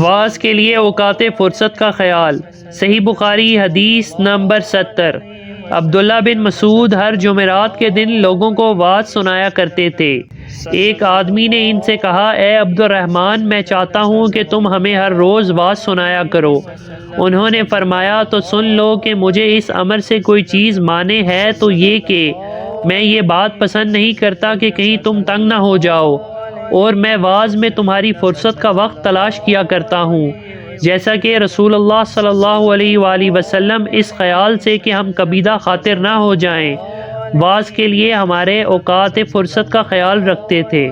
Was کے لیے اوقات فرصت کا خیال۔ صحیح بخاری حدیث نمبر 70۔ عبداللہ بن مسعود ہر جمعرات کے دن لوگوں کو واز سنایا کرتے تھے۔ ایک آدمی نے ان سے کہا، اے عبد الرحمن، میں چاہتا ہوں کہ تم ہمیں ہر روز واز سنایا کرو۔ انہوں نے فرمایا، تو سن لو کہ مجھے اس امر سے کوئی چیز مانے ہے تو یہ کہ میں یہ بات پسند نہیں کرتا کہ کہیں تم تنگ نہ ہو جاؤ، اور میں واز میں تمہاری فرصت کا وقت تلاش کیا کرتا ہوں، جیسا کہ رسول اللہ صلی اللہ علیہ وآلہ وسلم اس خیال سے کہ ہم کبیدہ خاطر نہ ہو جائیں، واز کے لیے ہمارے اوقات فرصت کا خیال رکھتے تھے۔